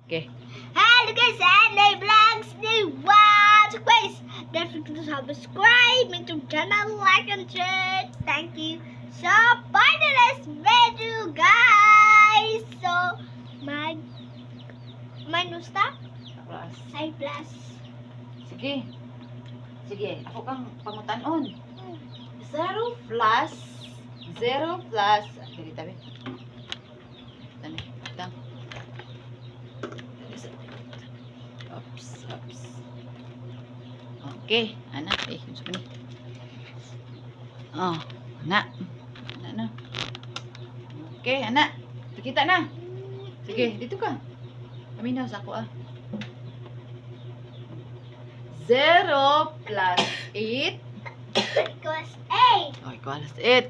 Okay. Hello guys, and I vlogs ni watch guys. Don't forget to subscribe my YouTube channel, like and share. Thank you. So for the next video guys. So manusta Plus. ay plus. Sige. Sige, ako kang pangutan-on. 0 plus dili tabi. Tani, tang. Oops. Okay, anak, gusto ni. Oh, anak. Anak. Okay, anak. Kita na. Sige, dito ka. Aminaw sa ako 0 plus 8 Equals 8. oh, equals 8.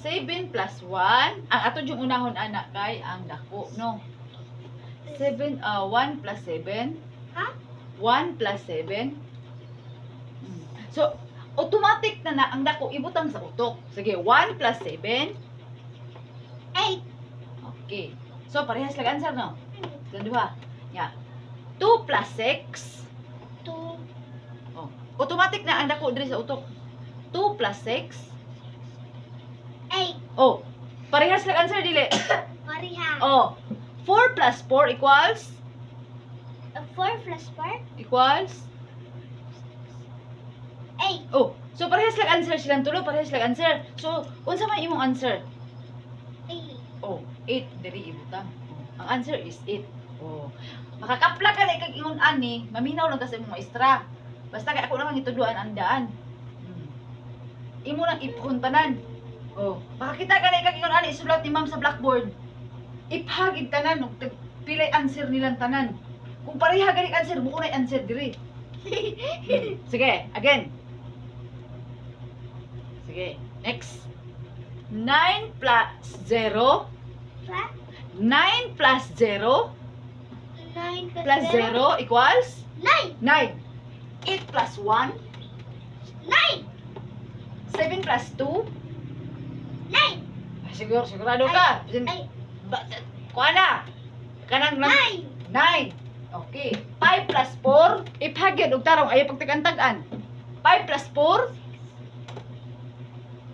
7 plus 1. Ang ato yung unahon anak kay ang dako, no? 1 plus 7. Ha? 1 plus 7. So, automatic na ang dako ibutang sa utok. Sige, 1 plus 7. 8. Okay. So, parehas lang answer, no? Sa duha. Yeah. 2 plus 6. 2. Oh. Automatic na ang dako diri sa utok. 2 plus 6. 8. Oh. Parehas lang answer, dili. Pariha. Oh. 4 plus 4 equals 4 plus 4. equals 8. oh. So, parehas lang answer silang tulo. Parehas lang answer. So, unsa man imong answer? 8. Oh, 8 diri ibutang. Oh. Ang answer is 8. Oh. Makakapla ka na ikag ingon ani, maminaw lang kasi imong maestra. Basta kay ako naman ituduan ang daan. Imo lang iphon tanan. Oh, makakita ka na ikag ingon ani isulat ni ma'am sa blackboard. Iphagid tanan og pilay answer nilang tanan. Kung pareha gani answer, buko na answer diri. Sige, again. Sige, next. 9 plus 0. 9 plus 0 9 plus 0 equals 9. 9. 8 plus 1. 9. 7 plus 2. 9. Sigurado ka. Ay. Kuha na. Kanang 9. 9. Okay. 5 plus 4. Iphagyan og tarong ayaw pagtagantag-an. 5 plus 4.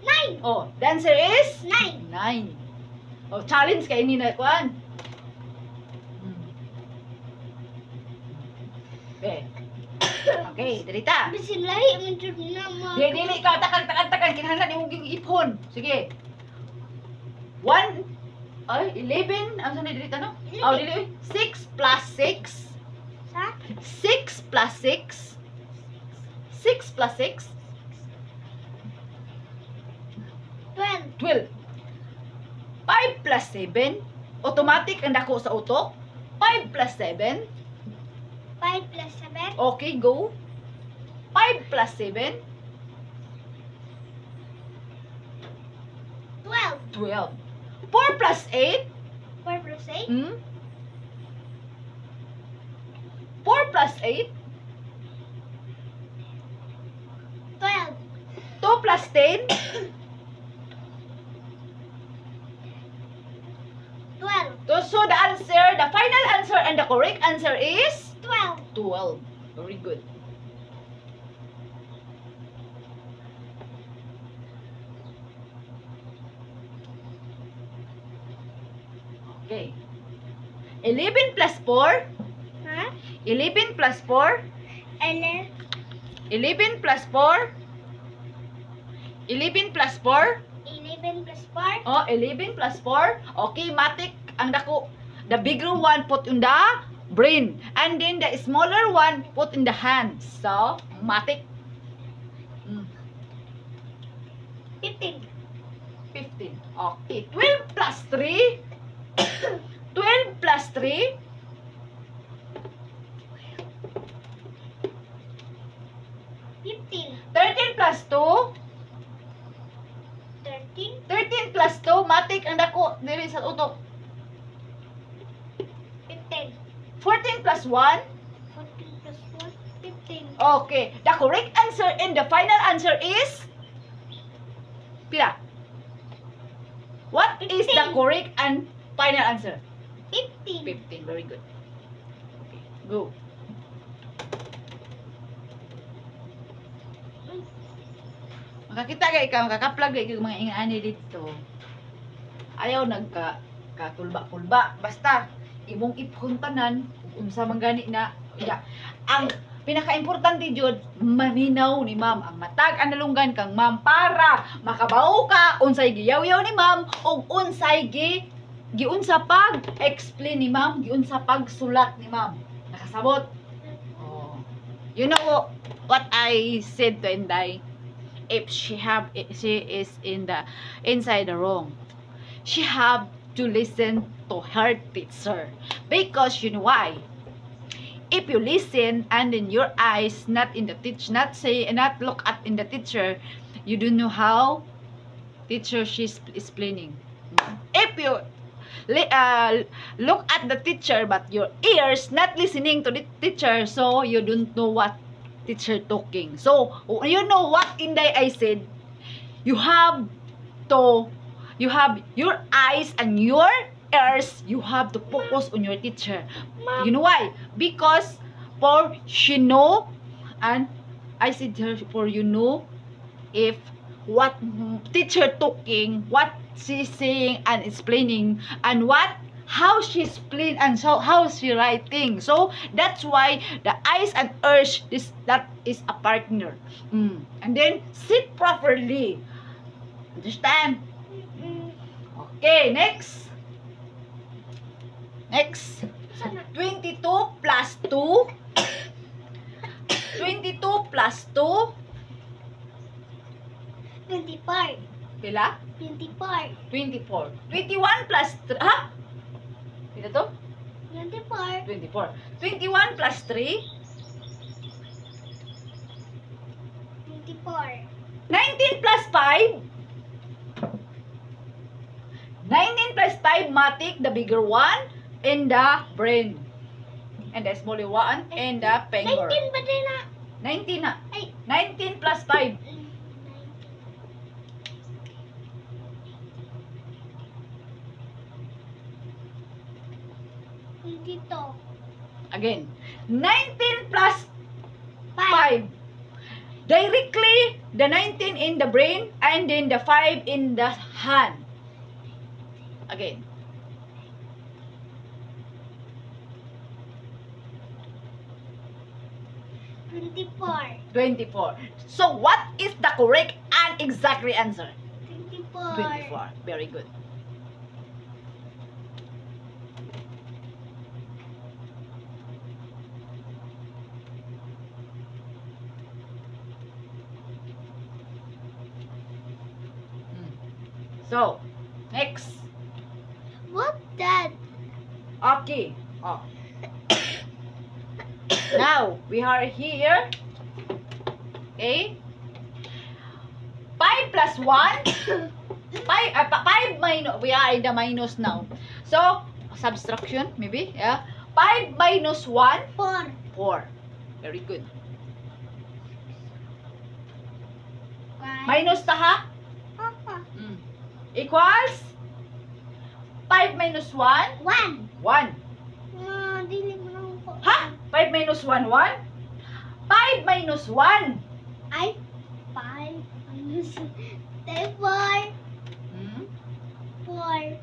9. Oh, the answer is 9. 9. Oh, challenge kay ni na kuan. Okay. Okay, dirita. Bisin lahi man jud na mo. Dili ikaw takang kinahanglan imong ipon. Sige. 1 ay 11 ang sunod dirita no? Oh, dili 6 plus 6. Sa 6 plus 6. 6 plus 6. 12. 12. 5 plus 7. Automatic ang dako sa utok. 5 plus 7. 5 plus 7. Okay, go. 5 plus 7. 12. 12. 4 plus 8. 4 plus 8. 4 plus 8. 12. 2 plus 10. 12. So the answer, the final answer and the correct answer is 12. 12. Very good. Okay. 11 plus 4. Ha? 11 plus 4. 11 plus 4. 11 plus 4. 11 plus 4. Oh, 11 plus 4. Okay, matik ang dako. The bigger one put in the brain. And then the smaller one put in the hand. So, matik. 15. 15. Okay. 12 plus 3. 12 plus 3. 15. 13 plus 2. 13. 13 plus 2. Matik ang dako. Dili sa utok. 15. 14 plus 1. 14 plus 1. 15. Okay. The correct answer and the final answer is pila? What is the 15. correct and Final answer. 15. 15. Very good. Okay. Go. Makakita ka ikaw, makakaplag ka mga ingani dito. Ayaw katulba-kulba. Basta, imong ipuntanan, unsa man gani na, ang pinaka-importante jud maminaw ni ma'am ang matag analunggan kang ma'am para makabaw ka unsay giyaw-yaw ni ma'am ug unsay giunsa pag explain ni ma'am, giunsa pag sulat ni ma'am. Nakasabot. Oh. You know what I said to Inday? If she is inside the wrong, she have to listen to her teacher, because you know why? If you listen and then your eyes not in the teacher, not look at in the teacher, you don't know how teacher she's explaining. If you look at the teacher but your ears not listening to the teacher, so you don't know what teacher talking. So you know what Inday I said, you have your eyes and your ears, you have to focus on your teacher. Ma'am. You know why? Because for she know, and I said to her, for you know if what teacher talking, what she's saying and explaining, and how she explain and how she writing. So that's why the eyes and ears, that is a partner. And then sit properly. Understand? Okay, next. 22 plus 2. 22 plus 2. 24. Pila? 24. 24. 21 plus 3. Ha? Pila to? 24. 24. 21 plus 3. 24. 19 plus 5. 19 plus 5, matic, the bigger one, in the brain. And the smaller one, in the finger. 19 ba din na? 19 na. Ay. 19 plus 5. 22. Again. 19 plus 5. 5. Directly, the 19 in the brain, and then the 5 in the hand. Again. Twenty-four. 24. So, what is the correct and exactly answer? 24. 24. Very good. So, next. What that? Okay. Oh. Now, we are here. Okay. 5 plus 1. 5 minus. We are in the minus now. So, subtraction, maybe. Yeah. 5 minus 1. 4. 4. Very good. 5. Minus ta ha? Equals 5 minus 1. 1. 1. Dili mo lang po. Ha? 5 minus 1, 1? 5 minus 1. Ay, 5 minus 4. 4.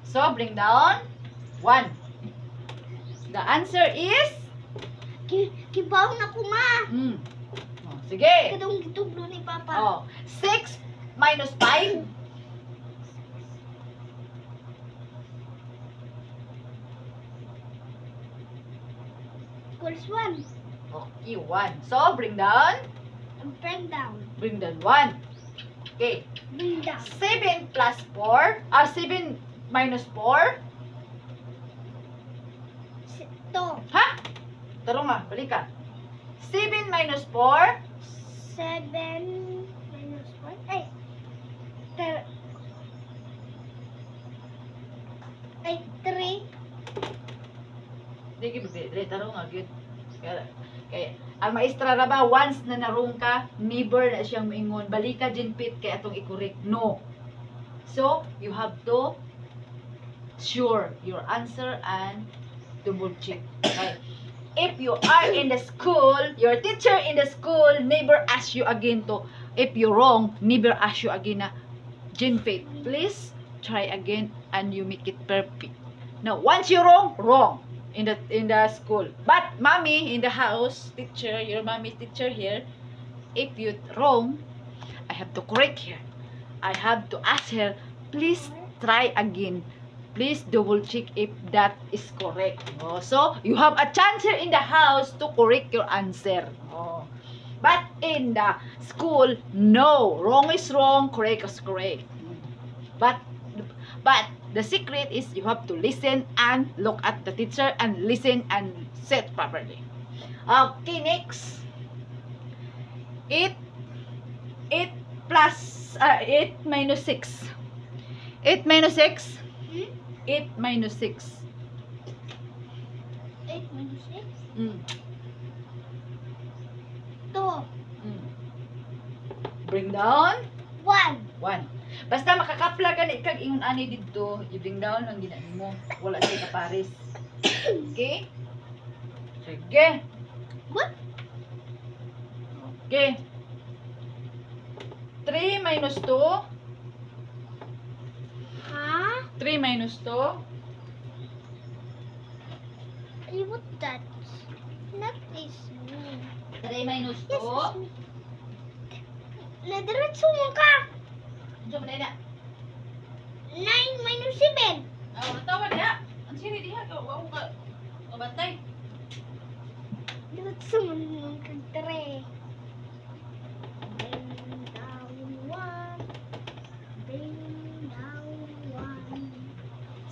So, bring down 1. The answer is? Kibaw na ko, ma. Oh, sige. Kadong gitublo ni Papa. Oh, 6 minus 5. Equals 1. Okay, 1. So, bring down. Bring down. Bring down 1. Okay. Bring down. 7 plus 4. 7 minus 4. 2. Ha? Tarong nga, balik ka. 7 minus 4. 7 minus 1. Ay. 3. Dili, tarong nga, good. Kaya, ang maestra ra ba, once na narong ka, never na siyang moingon, balik ka dyan pit, kaya atong i-correct. No. So, you have to sure your answer and double check. Okay? If you are in the school, your teacher in the school never ask you again to, if you're wrong, never ask you again na, Jane Faith, please try again and you make it perfect. Now, once you're wrong, wrong in the school. But mommy in the house, teacher, your mommy teacher here, if you wrong, I have to correct her. I have to ask her, please try again. Please double check if that is correct. Oh, so, you have a chance here in the house to correct your answer. Oh. But in the school, no. Wrong is wrong, correct is correct. But the secret is you have to listen and look at the teacher and listen and set properly. Okay, next. 8 minus 6. 8 minus 6. 8 minus 6. 8 minus 6? Mm. 2. Bring down 1. 1. Basta makakapla ka na ikag ingon ani dito, i-bring down ang ginani mo. Wala siya kapares. Okay? Sige. What? Okay. 3 minus 2. Huh? 3 minus 2. What that? Not is me. 3 minus 2. Yes, it's me. Nadiretso mo ka. Diyan na na. 9 minus 7. Oh, natawa na. Ang sini diha ka wa ka. Mabantay. Diretso mo naman kang 3. Bring down 1. Bring down 1.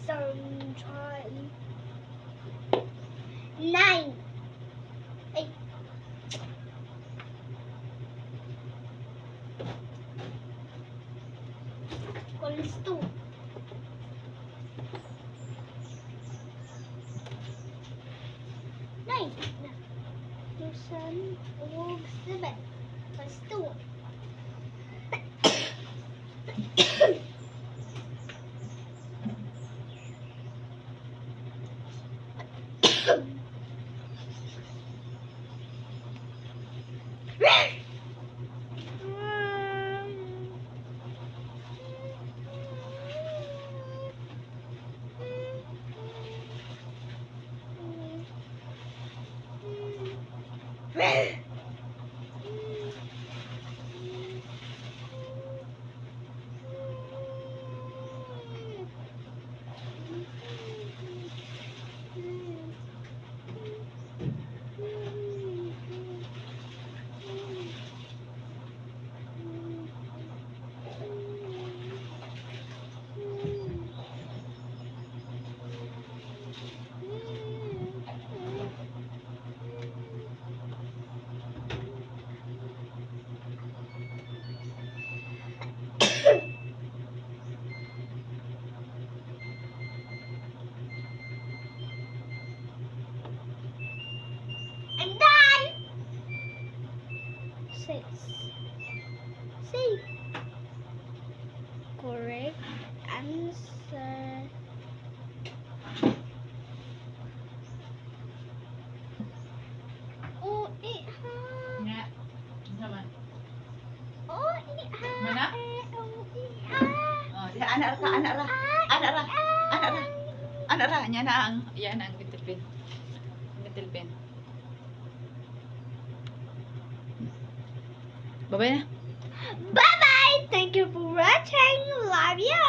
Sunshine. 9. Ay. Equals 2. 9. Tusan og 7. Equals 2. I'm done. 6. See. Correct answer. Oh, it has. Nga. Naman. Oh, it has. Mana? Oh, it has. Oh, diha anak ra, anak ra. Anak ra. Anak ra. Anak ra nya na ang yan ang little pen. Little pen. Bye-bye na. Bye bye. Thank you for watching. Love you.